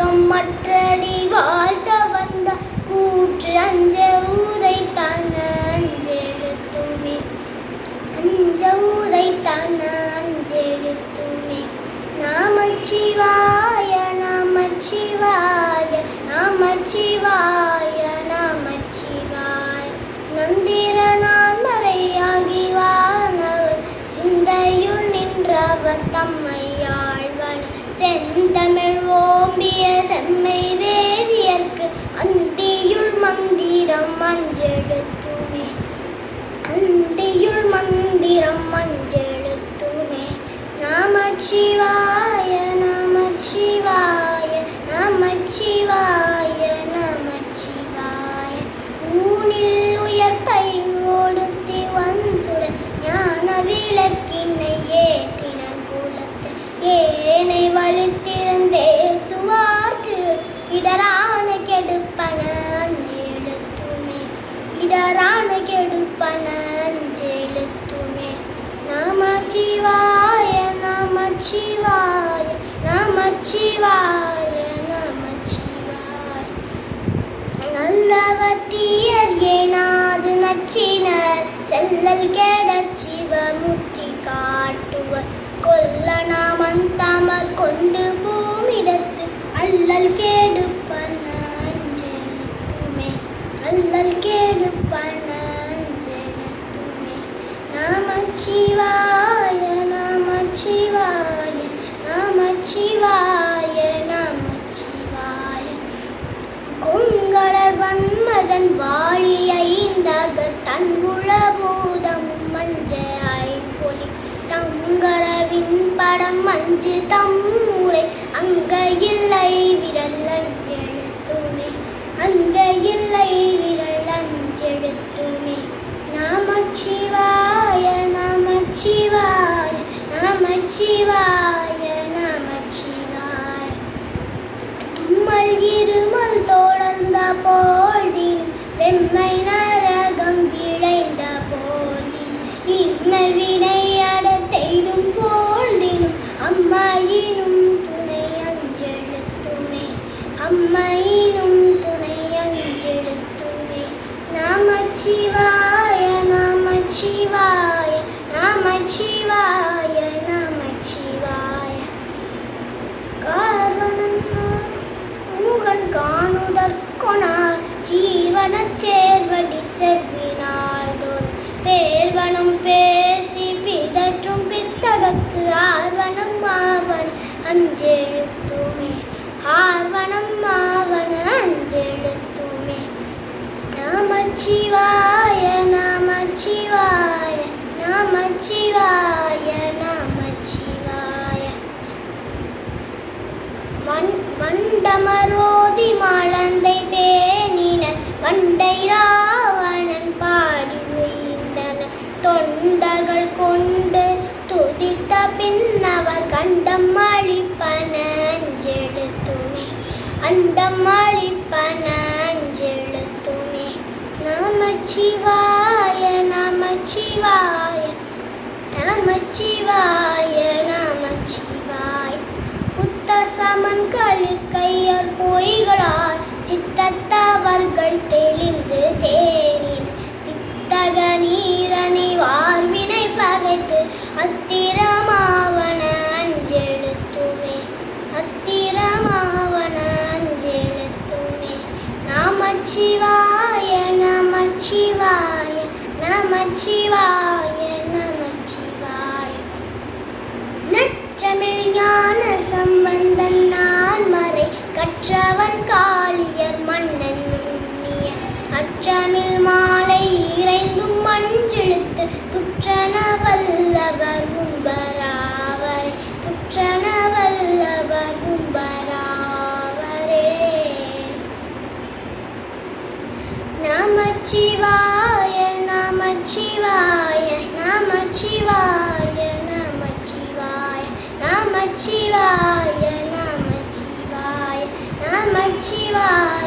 வையகம் மற்றடி வாழ்த்த வந்த கூற்று அஞ்ச உதைத்தான அஞ்செழுத்துமே அஞ்ச உதைத்தான அஞ்செழுத்துமே நமச்சிவாய நமச்சிவாய நமச்சிவாய நமச்சிவாய நந்திரனான் மறையாகி வானவர் சிந்தையுள் நின்றவர் தம்மையாழ்வன செந்தமிழ் ஓம்பிய செம்மை வேதியர்க்கு அந்தியுள் மந்திரம் அஞ்செழுத்துமே அந்தியுள் மந்திரம் அஞ்செழுத்துமே நமச்சிவாய நமச்சிவாய நமச்சிவாய நமச்சிவாய ஊனில் உயர்ப்பை ஒடுத்தி வன்சுடன் ஞான விளக்கினை ஏற்றினன் புலத்தை ஏனை வழித்திறந்தேத்துவார்க்கு இடரான கெடுப்பன அஞ்செழுத்துமே இடரான கெடுப்பன அஞ்செழுத்துமே நமச்சிவாய நமச்சிவாய நமச்சிவாய நமச்சிவாய நல்லவர் தீயர் ஏனாது நச்சினர் செல்லல் கெடச் சிவமுத்தி காட்டுவர் கொல்லனாம் அந்தமர் கொண்டு பூமிடத்து அல்லல் கெடுப்பன அஞ்செழுத்துமே அல்லல் கெடுப்பன அஞ்செழுத்துமே நமச்சிவாய நமச்சிவாய நமச்சிவாய நமச்சிவாய கொங்கலர் வன்மதன் வாழி ஐந்தக தன்குள பூதம் மஞ்சை பொலி தங்கரவின் படம் மஞ்சு தம்முறை அங்க இல்லை விரல் அஞ்செழுத்துமே அங்க இல்லை விரல் அஞ்செழுத்துமே நமச்சிவாய நமச்சிவாய நமச்சிவாய நமச்சிவாய தும்மல் இருமல் தொடர்ந்த போதினும் வெம்மை நரகம் விளைந்த போதினும் இம்மை வினை அடத்தெய்தும் போதினும் அம்மையினும் துணை அஞ்செழுத்துமே அம்மையினும் துணை அஞ்செழுத்துமே நமச்சிவாய நமச்சிவாய நமச்சிவாய நமச்சிவாய கார்வனன் மூகன் காணுதற்கொணார் ஜீவனச் சேர்வடி செவ்வினாள் தோறும் பேர்வனம் பேசி பிதற்றும் பித்தகக்கு ஆர்வனம் ஆவன அஞ்செழுத்துமே ஆர்வனம் ஆவன அஞ்செழுத்துமே நமச்சிவாய நமச்சிவாய நமச்சிவாய நமச்சிவாய வண்டமரோதி மழந்தை பேணினர் வண்டை ராவணன் பாடி உய்ந்தனர் தொண்டர்கள் கொண்டு துதித்த பின்னவர் கண்டம் அழிப்பன அஞ்செழுத்துமே அண்டம் அழிப்பன அஞ்செழுத்துமே நமச்சிவாய நமச்சிவாய நமச்சிவாய நமச்சிவாய புத்தர் சமன் கழுக்கையர் பொய்களால் சித்தத்தவர்கள் தெளிந்து தேறின பித்தக நீரனை வாழ்வினை பகைத்து அத்திரமாவன அஞ்செழுத்துமே அத்திரமாவன அஞ்செழுத்துமே நமச்சிவாய நமச்சிவாய நமச்சிவாய நமச்சிவாய நற்றமிழ் ஞான சம்பந்தன் நான்மறை கற்றவன் காளியர் மன்னன் நுண்ணிய அற்றமிழ் மாலை இறைந்தும் மஞ்செழுத்து துற்றன வல்லவர் கும்பராவரே துற்றன வல்லவர் கும்பராவரே நமச்சிவாய நமச்சிவாய நமச்சிவாய நமச்சிவாய நமச்சிவாய நமச்சிவாய நமச்சிவாய